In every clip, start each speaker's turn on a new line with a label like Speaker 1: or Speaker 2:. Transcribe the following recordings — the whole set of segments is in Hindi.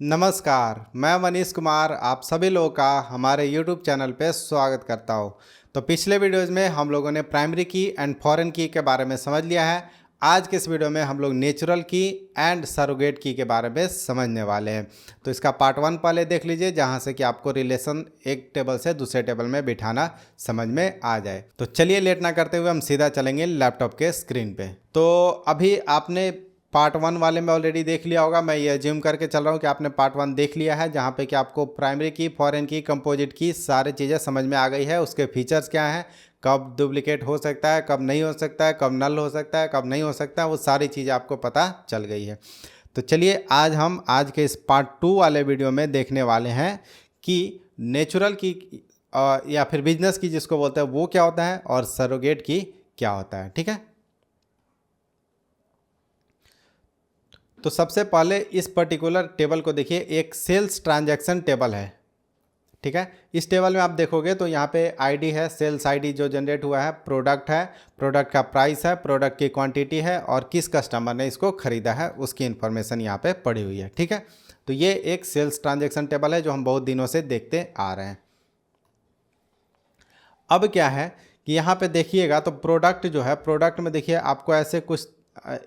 Speaker 1: नमस्कार, मैं मनीष कुमार आप सभी लोगों का हमारे YouTube चैनल पे स्वागत करता हूँ। तो पिछले वीडियोज़ में हम लोगों ने प्राइमरी की एंड फॉरेन की के बारे में समझ लिया है। आज के इस वीडियो में हम लोग नेचुरल की एंड सरोगेट की के बारे में समझने वाले हैं। तो इसका पार्ट 1 पहले देख लीजिए, जहाँ से कि आपको रिलेशन एक टेबल से दूसरे टेबल में बिठाना समझ में आ जाए। तो चलिए लेट ना करते हुए हम सीधा चलेंगे लैपटॉप के स्क्रीन पे। तो अभी आपने पार्ट 1 वाले में ऑलरेडी देख लिया होगा। मैं ये अज्यूम करके चल रहा हूँ कि आपने पार्ट 1 देख लिया है, जहाँ पे कि आपको प्राइमरी की, फॉरेन की, कंपोजिट की सारी चीज़ें समझ में आ गई है। उसके फीचर्स क्या हैं, कब डुप्लीकेट हो सकता है, कब नहीं हो सकता है, कब नल हो सकता है, कब नहीं हो सकता है, वो सारी चीज़ें आपको पता चल गई है। तो चलिए आज हम आज के इस पार्ट 2 वाले वीडियो में देखने वाले हैं कि नेचुरल की या फिर बिजनेस की जिसको बोलते हैं वो क्या होता है और सरोगेट की क्या होता है। ठीक है, तो सबसे पहले इस पर्टिकुलर टेबल को देखिए, एक सेल्स ट्रांजैक्शन टेबल है। ठीक है, इस टेबल में आप देखोगे तो यहाँ पे आईडी है, सेल्स आईडी जो जनरेट हुआ है, प्रोडक्ट है, प्रोडक्ट का प्राइस है, प्रोडक्ट की क्वांटिटी है और किस कस्टमर ने इसको खरीदा है उसकी इन्फॉर्मेशन यहाँ पे पड़ी हुई है। ठीक है, तो ये एक सेल्स ट्रांजैक्शन टेबल है जो हम बहुत दिनों से देखते आ रहे हैं। अब क्या है कि यहाँ पे देखिएगा तो प्रोडक्ट जो है, प्रोडक्ट में देखिए आपको ऐसे कुछ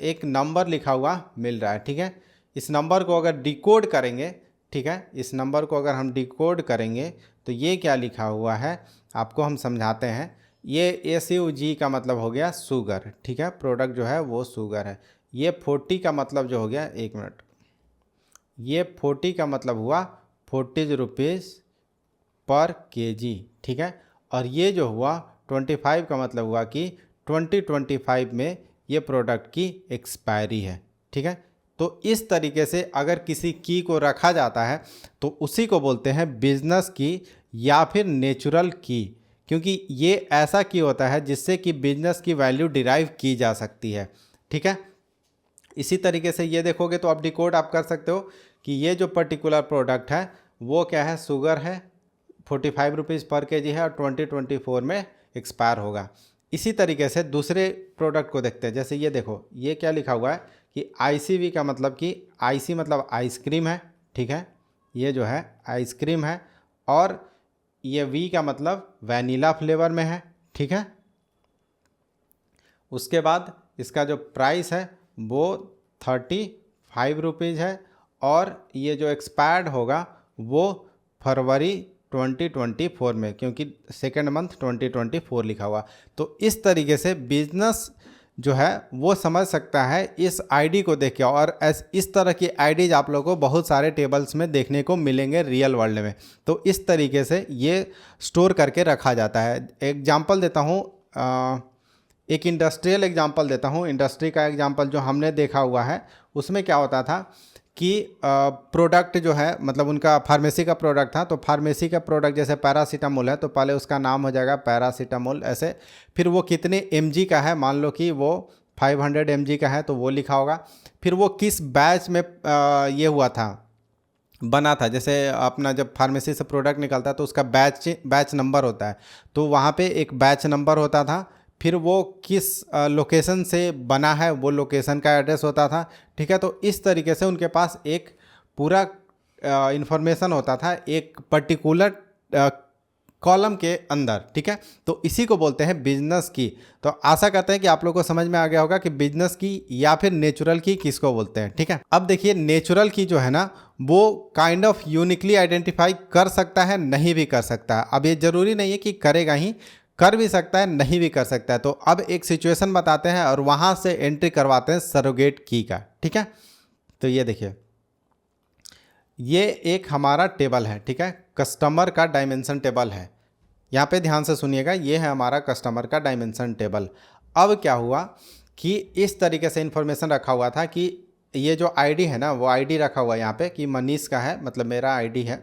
Speaker 1: एक नंबर लिखा हुआ मिल रहा है। ठीक है, इस नंबर को अगर डिकोड करेंगे, ठीक है, इस नंबर को अगर हम डिकोड करेंगे तो ये क्या लिखा हुआ है आपको हम समझाते हैं। ये SUG का मतलब हो गया शुगर। ठीक है, प्रोडक्ट जो है वो शुगर है। ये 40 का मतलब जो हो गया, एक मिनट, ये 40 का मतलब हुआ 40 रुपीज़ पर केजी। ठीक है, और ये जो हुआ 25 का मतलब हुआ कि 2025 में ये प्रोडक्ट की एक्सपायरी है। ठीक है, तो इस तरीके से अगर किसी की को रखा जाता है तो उसी को बोलते हैं बिजनेस की या फिर नेचुरल की, क्योंकि ये ऐसा की होता है जिससे कि बिजनेस की वैल्यू डिराइव की जा सकती है। ठीक है, इसी तरीके से ये देखोगे तो आप डिकोड आप कर सकते हो कि ये जो पर्टिकुलर प्रोडक्ट है वो क्या है, शुगर है, 45 रुपीज़ पर केजी है और 2024 में एक्सपायर होगा। इसी तरीके से दूसरे प्रोडक्ट को देखते हैं। जैसे ये देखो, ये क्या लिखा हुआ है कि ICV का मतलब कि IC मतलब आइसक्रीम है। ठीक है, ये जो है आइसक्रीम है और ये V का मतलब वैनिला फ्लेवर में है। ठीक है, उसके बाद इसका जो प्राइस है वो 35 रुपीज़ है और ये जो एक्सपायर्ड होगा वो फरवरी 2024 में, क्योंकि सेकेंड मंथ 2024 लिखा हुआ। तो इस तरीके से बिजनेस जो है वो समझ सकता है इस आईडी को देख के, और इस तरह की आईडीज आप लोगों को बहुत सारे टेबल्स में देखने को मिलेंगे रियल वर्ल्ड में। तो इस तरीके से ये स्टोर करके रखा जाता है। एग्जाम्पल देता हूँ, एक इंडस्ट्रियल एग्जांपल देता हूँ। इंडस्ट्री का एग्जांपल जो हमने देखा हुआ है उसमें क्या होता था कि प्रोडक्ट जो है, मतलब उनका फार्मेसी का प्रोडक्ट था, तो फार्मेसी का प्रोडक्ट जैसे पैरासीटामोल है तो पहले उसका नाम हो जाएगा पैरासीटामोल ऐसे, फिर वो कितने mg का है, मान लो कि वो 500 mg का है तो वो लिखा होगा, फिर वो किस बैच में ये हुआ था, बना था। जैसे अपना जब फार्मेसी से प्रोडक्ट निकलता है तो उसका बैच नंबर होता है, तो वहाँ पे एक बैच नंबर होता था, फिर वो किस लोकेशन से बना है वो लोकेशन का एड्रेस होता था। ठीक है, तो इस तरीके से उनके पास एक पूरा इंफॉर्मेशन होता था एक पर्टिकुलर कॉलम के अंदर। ठीक है, तो इसी को बोलते हैं बिजनेस की। तो आशा करते हैं कि आप लोगों को समझ में आ गया होगा कि बिजनेस की या फिर नेचुरल की किसको बोलते हैं। ठीक है, अब देखिए नेचुरल की जो है ना वो काइंड ऑफ यूनिकली आइडेंटिफाई कर सकता है, नहीं भी कर सकता है। अब ये जरूरी नहीं है कि करेगा ही, कर भी सकता है, नहीं भी कर सकता है। तो अब एक सिचुएशन बताते हैं और वहाँ से एंट्री करवाते हैं सरोगेट की का। ठीक है, तो ये देखिए, ये एक हमारा टेबल है। ठीक है, कस्टमर का डायमेंशन टेबल है। यहाँ पे ध्यान से सुनिएगा, ये है हमारा कस्टमर का डायमेंशन टेबल। अब क्या हुआ कि इस तरीके से इन्फॉर्मेशन रखा हुआ था कि ये जो आईडी है ना वो आईडी रखा हुआ है यहाँ पे कि मनीष का है, मतलब मेरा आईडी है,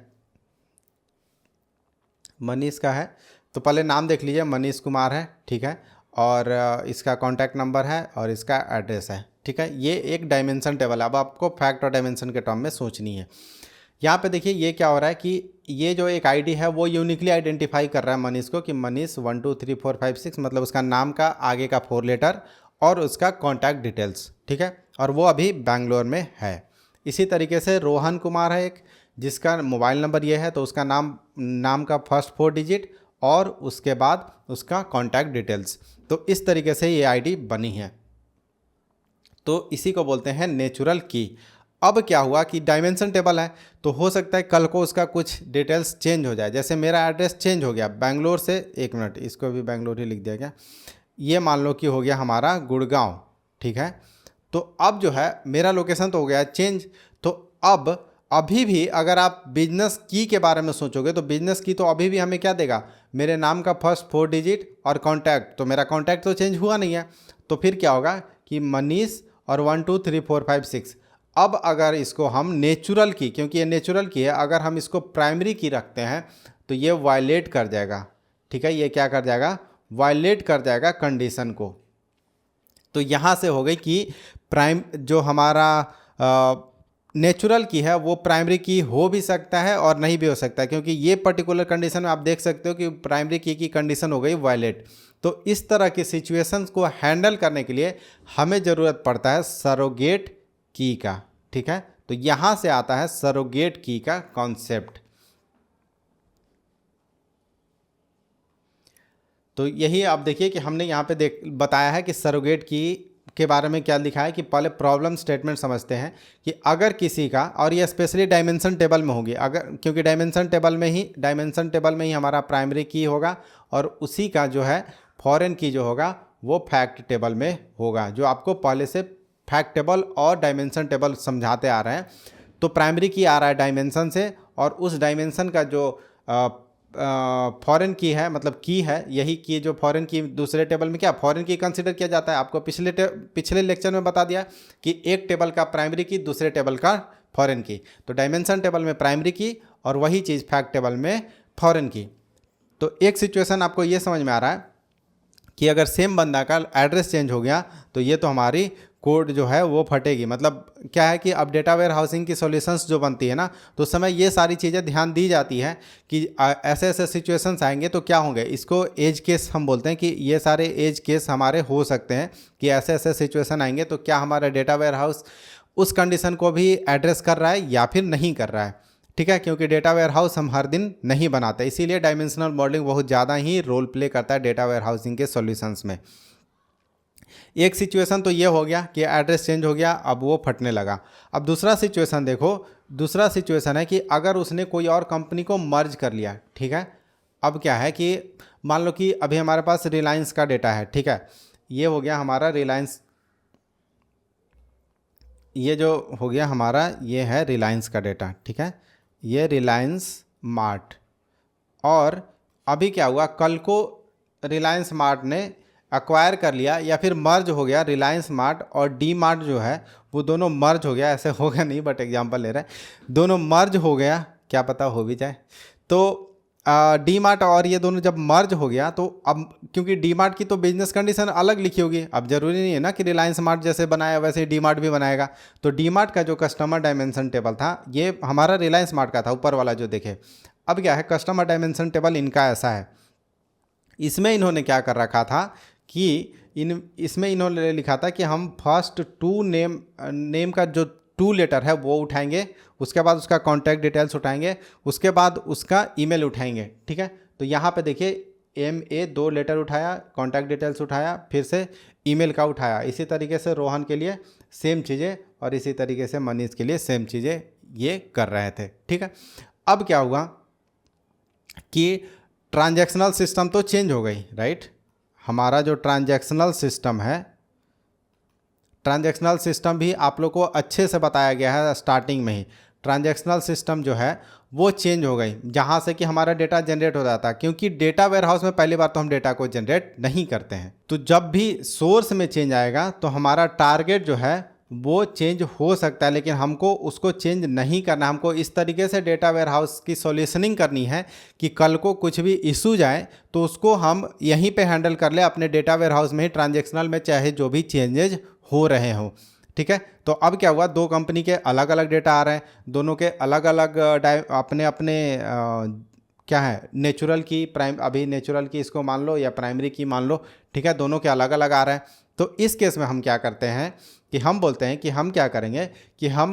Speaker 1: मनीष का है। तो पहले नाम देख लीजिए, मनीष कुमार है। ठीक है, और इसका कॉन्टैक्ट नंबर है और इसका एड्रेस है। ठीक है, ये एक डायमेंशन टेबल है। अब आपको फैक्ट और डायमेंशन के टर्म में सोचनी है। यहाँ पे देखिए ये क्या हो रहा है कि ये जो एक आईडी है वो यूनिकली आइडेंटिफाई कर रहा है मनीष को कि मनीष 1 2 3 4 5 6, मतलब उसका नाम का आगे का 4 लेटर और उसका कॉन्टैक्ट डिटेल्स। ठीक है, और वो अभी बैंगलोर में है। इसी तरीके से रोहन कुमार है एक, जिसका मोबाइल नंबर ये है, तो उसका नाम का फर्स्ट 4 डिजिट और उसके बाद उसका कॉन्टैक्ट डिटेल्स। तो इस तरीके से ये आईडी बनी है, तो इसी को बोलते हैं नेचुरल की। अब क्या हुआ कि डायमेंशन टेबल है, तो हो सकता है कल को उसका कुछ डिटेल्स चेंज हो जाए। जैसे मेरा एड्रेस चेंज हो गया बैंगलोर से, एक मिनट इसको भी बैंगलोर ही लिख दिया गया, ये मान लो कि हो गया हमारा गुड़गांव, ठीक है। तो अब जो है मेरा लोकेशन तो हो गया चेंज, तो अब अभी भी अगर आप बिजनेस की के बारे में सोचोगे तो बिजनेस की तो अभी भी हमें क्या देगा, मेरे नाम का फर्स्ट 4 डिजिट और कॉन्टैक्ट। तो मेरा कॉन्टैक्ट तो चेंज हुआ नहीं है, तो फिर क्या होगा कि मनीष और 1 2 3 4 5 6। अब अगर इसको हम नेचुरल की, क्योंकि ये नेचुरल की है, अगर हम इसको प्राइमरी की रखते हैं तो ये वायलेट कर जाएगा, ठीक है। ये क्या कर जाएगा, वायलेट कर जाएगा कंडीशन को। तो यहाँ से हो गई कि जो हमारा नेचुरल की है वो प्राइमरी की हो भी सकता है और नहीं भी हो सकता है, क्योंकि ये पर्टिकुलर कंडीशन में आप देख सकते हो कि प्राइमरी की कंडीशन हो गई वायलेट। तो इस तरह की सिचुएशंस को हैंडल करने के लिए हमें ज़रूरत पड़ता है सरोगेट की का, ठीक है। तो यहाँ से आता है सरोगेट की का कॉन्सेप्ट। तो यही आप देखिए कि हमने यहाँ पे बताया है कि सरोगेट की के बारे में क्या लिखा है, कि पहले प्रॉब्लम स्टेटमेंट समझते हैं कि अगर किसी का, और ये स्पेशली डायमेंशन टेबल में होगी, अगर क्योंकि डायमेंशन टेबल में ही हमारा प्राइमरी की होगा और उसी का जो है फॉरेन की जो होगा वो फैक्ट टेबल में होगा, जो आपको पहले से फैक्ट टेबल और डायमेंशन टेबल समझाते आ रहे हैं। तो प्राइमरी की आ रहा है डायमेंशन से, और उस डायमेंशन का जो फॉरेन की है, मतलब की है, यही की जो फॉरेन की दूसरे टेबल में क्या फॉरेन की कंसीडर किया जाता है। आपको पिछले लेक्चर में बता दिया कि एक टेबल का प्राइमरी की, दूसरे टेबल का फॉरेन की। तो डायमेंशन टेबल में प्राइमरी की और वही चीज़ फैक्ट टेबल में फॉरेन की। तो एक सिचुएशन आपको ये समझ में आ रहा है कि अगर सेम बंदा का एड्रेस चेंज हो गया तो ये तो हमारी कोड जो है वो फटेगी। मतलब क्या है कि अब डेटा वेयर हाउसिंग की सॉल्यूशंस जो बनती है ना, तो उस समय ये सारी चीज़ें ध्यान दी जाती हैं कि ऐसे ऐसे सिचुएशंस आएंगे तो क्या होंगे। इसको एज केस हम बोलते हैं कि ये सारे एज केस हमारे हो सकते हैं कि ऐसे ऐसे सिचुएशन आएंगे तो क्या हमारा डेटा वेयर हाउस उस कंडीशन को भी एड्रेस कर रहा है या फिर नहीं कर रहा है, ठीक है। क्योंकि डेटा वेयर हाउस हम हर दिन नहीं बनाते, इसीलिए डायमेंशनल मॉडलिंग बहुत ज़्यादा ही रोल प्ले करता है डेटा वेयर हाउसिंग के सॉल्यूशंस में। एक सिचुएशन तो ये हो गया कि एड्रेस चेंज हो गया, अब वो फटने लगा। अब दूसरा सिचुएशन देखो, दूसरा सिचुएशन है कि अगर उसने कोई और कंपनी को मर्ज कर लिया, ठीक है। अब क्या है कि मान लो कि अभी हमारे पास रिलायंस का डेटा है, ठीक है। ये हो गया हमारा रिलायंस, ये जो हो गया हमारा ये है रिलायंस का डेटा, ठीक है। ये रिलायंस मार्ट, और अभी क्या हुआ, कल को रिलायंस मार्ट ने एक्वायर कर लिया या फिर मर्ज हो गया, रिलायंस मार्ट और डी मार्ट जो है वो दोनों मर्ज हो गया। ऐसे होगा नहीं बट एग्जांपल ले रहे हैं, दोनों मर्ज हो गया, क्या पता हो भी जाए। तो डी मार्ट और ये दोनों जब मर्ज हो गया तो अब क्योंकि डी मार्ट की तो बिजनेस कंडीशन अलग लिखी होगी, अब जरूरी नहीं है ना कि रिलायंस मार्ट जैसे बनाया वैसे डी मार्ट भी बनाएगा। तो डी मार्ट का जो कस्टमर डायमेंशन टेबल था ये हमारा रिलायंस मार्ट का था, ऊपर वाला जो देखे। अब क्या है, कस्टमर डायमेंशन टेबल इनका ऐसा है, इसमें इन्होंने क्या कर रखा था कि इसमें इन्होंने लिखा था कि हम फर्स्ट टू नेम का जो 2 लेटर है वो उठाएंगे, उसके बाद उसका कॉन्टैक्ट डिटेल्स उठाएंगे, उसके बाद उसका ईमेल उठाएंगे, ठीक है। तो यहाँ पे देखिए MA 2 लेटर उठाया, कॉन्टैक्ट डिटेल्स उठाया, फिर से ईमेल का उठाया। इसी तरीके से रोहन के लिए सेम चीज़ें और इसी तरीके से मनीष के लिए सेम चीज़ें ये कर रहे थे, ठीक है। अब क्या हुआ कि ट्रांजैक्शनल सिस्टम तो चेंज हो गई, राइट। हमारा जो ट्रांजैक्शनल सिस्टम है, ट्रांजैक्शनल सिस्टम भी आप लोग को अच्छे से बताया गया है स्टार्टिंग में ही। ट्रांजैक्शनल सिस्टम जो है वो चेंज हो गई, जहाँ से कि हमारा डेटा जनरेट हो जाता है, क्योंकि डेटा वेयरहाउस में पहली बार तो हम डेटा को जनरेट नहीं करते हैं। तो जब भी सोर्स में चेंज आएगा तो हमारा टारगेट जो है वो चेंज हो सकता है, लेकिन हमको उसको चेंज नहीं करना। हमको इस तरीके से डेटा वेयरहाउस की सॉल्यूशनिंग करनी है कि कल को कुछ भी इशू जाए तो उसको हम यहीं पे हैंडल कर ले अपने डेटा वेयरहाउस में ही, ट्रांजैक्शनल में चाहे जो भी चेंजेज हो रहे हों, ठीक है। तो अब क्या हुआ, 2 कंपनी के अलग अलग डेटा आ रहे हैं, दोनों के अलग अलग अपने अपने क्या है नेचुरल की अभी नेचुरल की इसको मान लो या प्राइमरी की मान लो, ठीक है। दोनों के अलग अलग आ रहे हैं। तो इस केस में हम क्या करते हैं कि हम बोलते हैं कि हम क्या करेंगे कि हम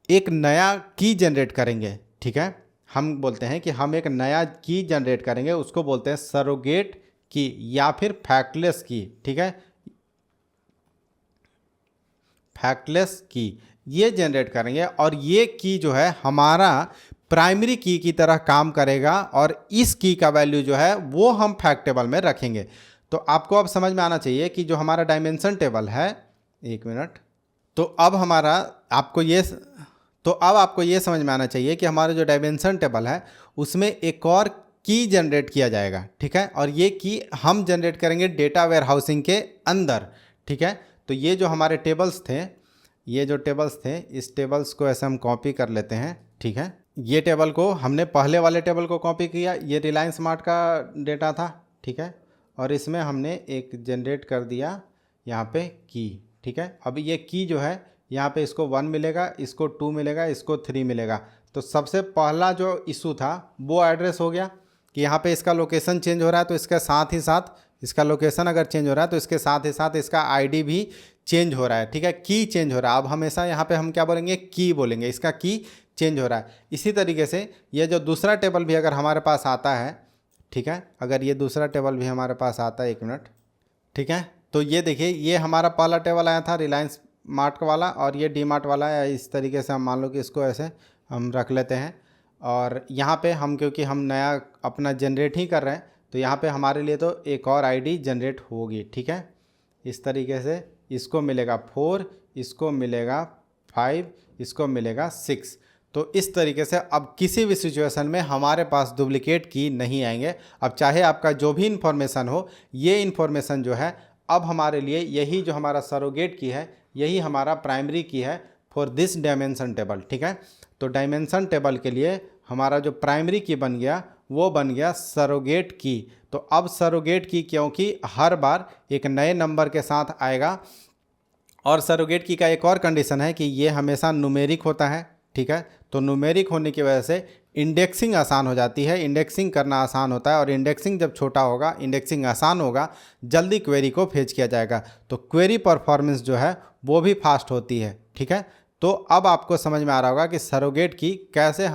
Speaker 1: एक नया की जनरेट करेंगे, ठीक है। हम बोलते हैं कि हम एक नया की जनरेट करेंगे, उसको बोलते हैं सरोगेट की या फिर फैक्टलेस की, ठीक है। फैक्टलेस की ये जनरेट करेंगे और ये की जो है हमारा प्राइमरी की तरह काम करेगा और इस की का वैल्यू जो है वो हम फैक्ट टेबल में रखेंगे। तो आपको अब समझ में आना चाहिए कि जो हमारा डायमेंशन टेबल है, एक मिनट, तो अब आपको ये समझ में आना चाहिए कि हमारा जो डायमेंशन टेबल है उसमें एक और की जनरेट किया जाएगा, ठीक है। और ये की हम जनरेट करेंगे डेटा वेयर हाउसिंग के अंदर, ठीक है। तो ये जो हमारे टेबल्स थे, ये जो टेबल्स थे, इस टेबल्स को ऐसे हम कॉपी कर लेते हैं, ठीक है। ये टेबल को हमने पहले वाले टेबल को कॉपी किया, ये रिलायंस स्मार्ट का डेटा था, ठीक है। और इसमें हमने एक जनरेट कर दिया यहाँ पे की, ठीक है। अब ये की जो है यहाँ पे इसको 1 मिलेगा, इसको 2 मिलेगा, इसको 3 मिलेगा। तो सबसे पहला जो इशू था वो एड्रेस हो गया कि यहाँ पे इसका लोकेशन चेंज हो रहा है, तो इसके साथ ही साथ इसका लोकेशन अगर चेंज हो रहा है तो इसके साथ ही साथ इसका आईडी भी चेंज हो रहा है, ठीक है। की चेंज हो रहा है, अब हमेशा यहाँ पे हम क्या बोलेंगे, की बोलेंगे, इसका की चेंज हो रहा है। इसी तरीके से ये जो दूसरा टेबल भी अगर हमारे पास आता है, ठीक है, अगर ये दूसरा टेबल भी हमारे पास आता है, एक मिनट, ठीक है। तो ये देखिए, ये हमारा पहला टेबल आया था रिलायंस मार्ट वाला और ये डी मार्ट वाला है। इस तरीके से हम मान लो कि इसको ऐसे हम रख लेते हैं और यहाँ पे हम, क्योंकि हम नया अपना जनरेट ही कर रहे हैं, तो यहाँ पे हमारे लिए तो एक और आईडी जनरेट होगी, ठीक है। इस तरीके से इसको मिलेगा 4, इसको मिलेगा 5, इसको मिलेगा 6। तो इस तरीके से अब किसी भी सिचुएशन में हमारे पास डुप्लीकेट की नहीं आएंगे। अब चाहे आपका जो भी इन्फॉर्मेशन हो, ये इन्फॉर्मेशन जो है अब हमारे लिए यही जो हमारा सरोगेट की है, यही हमारा प्राइमरी की है फॉर दिस डायमेंशन टेबल, ठीक है। तो डायमेंशन टेबल के लिए हमारा जो प्राइमरी की बन गया वो बन गया सरोगेट की। तो अब सरोगेट की क्योंकि हर बार एक नए नंबर के साथ आएगा और सरोगेट की का एक और कंडीशन है कि ये हमेशा न्यूमेरिक होता है, ठीक है। तो न्यूमेरिक होने की वजह से इंडेक्सिंग आसान हो जाती है, इंडेक्सिंग करना आसान होता है और इंडेक्सिंग जब छोटा होगा, इंडेक्सिंग आसान होगा, जल्दी क्वेरी को फेच किया जाएगा, तो क्वेरी परफॉर्मेंस जो है वो भी फास्ट होती है, ठीक है। तो अब आपको समझ में आ रहा होगा कि सरोगेट की कैसे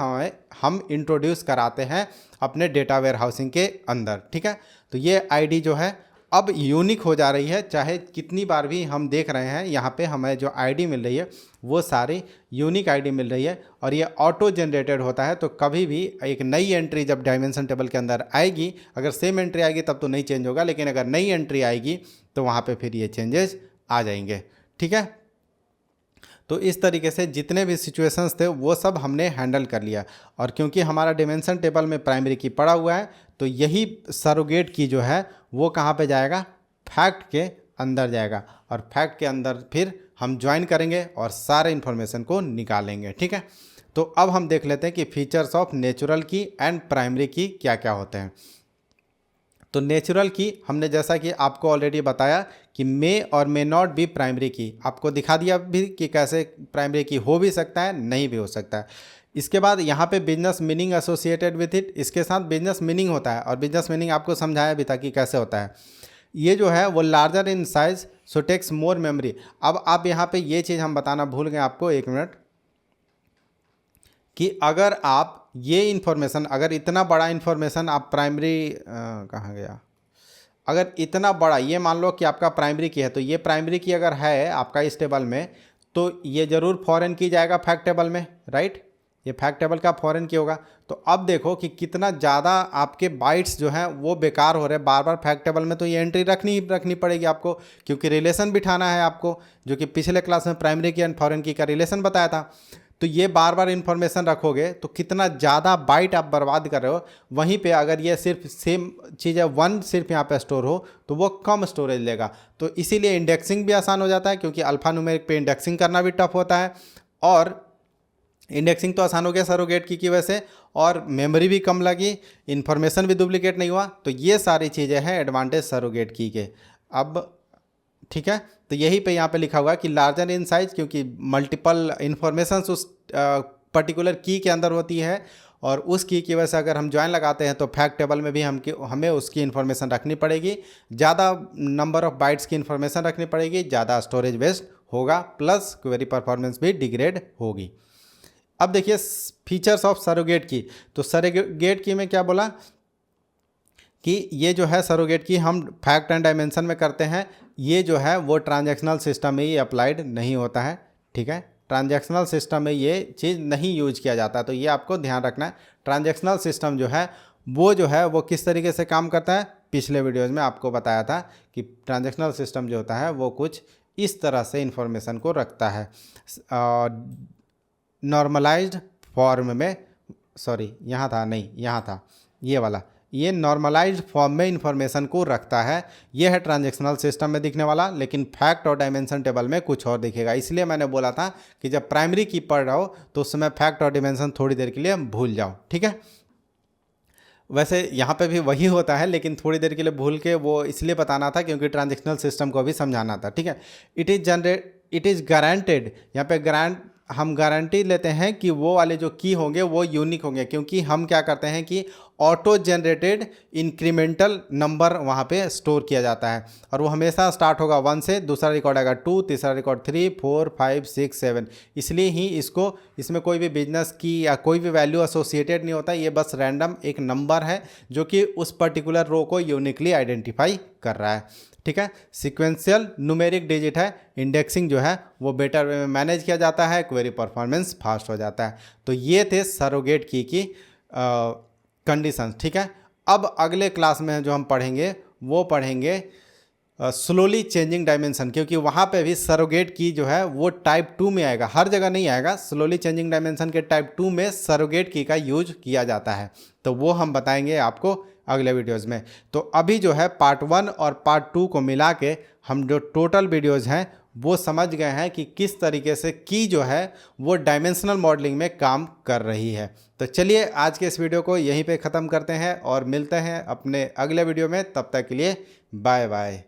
Speaker 1: हम इंट्रोड्यूस कराते हैं अपने डेटा वेयर हाउसिंग के अंदर, ठीक है। तो ये आईडी जो है अब यूनिक हो जा रही है, चाहे कितनी बार भी हम देख रहे हैं यहाँ पे हमें जो आईडी मिल रही है वो सारी यूनिक आईडी मिल रही है और ये ऑटो जनरेटेड होता है। तो कभी भी एक नई एंट्री जब डायमेंशन टेबल के अंदर आएगी, अगर सेम एंट्री आएगी तब तो नहीं चेंज होगा, लेकिन अगर नई एंट्री आएगी तो वहाँ पे फिर ये चेंजेस आ जाएंगे, ठीक है। तो इस तरीके से जितने भी सिचुएशंस थे वो सब हमने हैंडल कर लिया और क्योंकि हमारा डायमेंशन टेबल में प्राइमरी की पड़ा हुआ है तो यही सरोगेट की जो है वो कहाँ पे जाएगा, फैक्ट के अंदर जाएगा और फैक्ट के अंदर फिर हम ज्वाइन करेंगे और सारे इन्फॉर्मेशन को निकालेंगे, ठीक है। तो अब हम देख लेते हैं कि फीचर्स ऑफ नेचुरल की एंड प्राइमरी की क्या क्या होते हैं। तो नेचुरल की हमने जैसा कि आपको ऑलरेडी बताया कि मे और मे नॉट बी प्राइमरी की, आपको दिखा दिया भी कि कैसे प्राइमरी की हो भी सकता है, नहीं भी हो सकता है। इसके बाद यहाँ पे business meaning associated with it, इसके साथ बिजनेस मीनिंग होता है और बिजनेस मीनिंग आपको समझाया भी था कि कैसे होता है। ये जो है वो larger in size so takes more memory. अब आप यहाँ पे ये चीज़ हम बताना भूल गए आपको, एक मिनट, कि अगर आप ये इन्फॉर्मेशन, अगर इतना बड़ा इन्फॉर्मेशन आप प्राइमरी कहाँ गया, अगर इतना बड़ा ये मान लो कि आपका प्राइमरी की है, तो ये प्राइमरी की अगर है आपका इस टेबल में तो ये ज़रूर फॉरेन की जाएगा फैक्ट टेबल में, राइट। ये फैक्ट टेबल का फॉरेन की होगा। तो अब देखो कि कितना ज़्यादा आपके बाइट्स जो हैं वो बेकार हो रहे हैं बार बार फैक्ट टेबल में। तो ये एंट्री रखनी पड़ेगी आपको, क्योंकि रिलेशन बिठाना है आपको, जो कि पिछले क्लास में प्राइमरी की एंड फॉरेन की का रिलेशन बताया था। तो ये बार बार इन्फॉर्मेशन रखोगे तो कितना ज़्यादा बाइट आप बर्बाद कर रहे हो। वहीं पे अगर ये सिर्फ सेम चीज़ है, 1 सिर्फ यहाँ पे स्टोर हो तो वो कम स्टोरेज लेगा। तो इसीलिए इंडेक्सिंग भी आसान हो जाता है, क्योंकि अल्फा न्यूमेरिक पे इंडेक्सिंग करना भी टफ होता है और इंडेक्सिंग तो आसान हो गया सरोगेट की वजह से और मेमोरी भी कम लगी, इन्फॉर्मेशन भी डुप्लीकेट नहीं हुआ। तो ये सारी चीज़ें हैं एडवांटेज सरोगेट की के। अब ठीक है, तो यही पे यहाँ पे लिखा हुआ है कि लार्जर इन साइज, क्योंकि मल्टीपल इन्फॉर्मेशन उस पर्टिकुलर की के अंदर होती है और उस की वजह से अगर हम ज्वाइन लगाते हैं तो फैक्ट टेबल में भी हमें उसकी इन्फॉर्मेशन रखनी पड़ेगी, ज़्यादा नंबर ऑफ़ बाइट्स की इन्फॉर्मेशन रखनी पड़ेगी, ज़्यादा स्टोरेज वेस्ट होगा, प्लस क्वेरी परफॉर्मेंस भी डिग्रेड होगी। अब देखिए फीचर्स ऑफ सरोगेट की। तो सरोगेट की में क्या बोला कि ये जो है सरोगेट की हम फैक्ट एंड डायमेंशन में करते हैं, ये जो है वो ट्रांजैक्शनल सिस्टम में ये अप्लाइड नहीं होता है। ठीक है, ट्रांजैक्शनल सिस्टम में ये चीज़ नहीं यूज किया जाता, तो ये आपको ध्यान रखना है। ट्रांजैक्शनल सिस्टम जो है वो किस तरीके से काम करता है, पिछले वीडियोज़ में आपको बताया था कि ट्रांजैक्शनल सिस्टम जो होता है वो कुछ इस तरह से इंफॉर्मेशन को रखता है नॉर्मलाइज्ड फॉर्म में, सॉरी यहाँ था नहीं, यहाँ था ये वाला, ये नॉर्मलाइज्ड फॉर्म में इंफॉर्मेशन को रखता है। ये है ट्रांजैक्शनल सिस्टम में दिखने वाला, लेकिन फैक्ट और डायमेंशन टेबल में कुछ और दिखेगा। इसलिए मैंने बोला था कि जब प्राइमरी की पढ़ रहा हो तो उस समय फैक्ट और डायमेंशन थोड़ी देर के लिए भूल जाओ। ठीक है, वैसे यहाँ पे भी वही होता है, लेकिन थोड़ी देर के लिए भूल के वो इसलिए बताना था क्योंकि ट्रांजैक्शनल सिस्टम को भी समझाना था। ठीक है, इट इज़ गारंटेड, यहाँ पे हम गारंटी लेते हैं कि वो वाले जो की होंगे वो यूनिक होंगे, क्योंकि हम क्या करते हैं कि ऑटो जनरेटेड इंक्रीमेंटल नंबर वहाँ पे स्टोर किया जाता है, और वो हमेशा स्टार्ट होगा 1 से, दूसरा रिकॉर्ड आएगा 2, तीसरा रिकॉर्ड 3, 4, 5, 6, 7। इसलिए ही इसमें कोई भी बिजनेस की या कोई भी वैल्यू एसोसिएटेड नहीं होता, ये बस रैंडम एक नंबर है जो कि उस पर्टिकुलर रो को यूनिकली आइडेंटिफाई कर रहा है। ठीक है, सिक्वेंशियल न्यूमेरिक डिजिट है, इंडेक्सिंग जो है वो बेटर वे में मैनेज किया जाता है, क्वेरी परफॉर्मेंस फास्ट हो जाता है। तो ये थे सरोगेट की कंडीशंस। ठीक है, अब अगले क्लास में जो हम पढ़ेंगे वो पढ़ेंगे स्लोली चेंजिंग डायमेंशन, क्योंकि वहाँ पे भी सरोगेट की जो है वो टाइप 2 में आएगा, हर जगह नहीं आएगा। स्लोली चेंजिंग डायमेंशन के टाइप 2 में सरोगेट की का यूज किया जाता है, तो वो हम बताएंगे आपको अगले वीडियोज़ में। तो अभी जो है पार्ट 1 और पार्ट 2 को मिला के हम जो टोटल वीडियोज़ हैं वो समझ गए हैं कि किस तरीके से की जो है वो डायमेंशनल मॉडलिंग में काम कर रही है। तो चलिए आज के इस वीडियो को यहीं पे ख़त्म करते हैं और मिलते हैं अपने अगले वीडियो में। तब तक के लिए बाय बाय।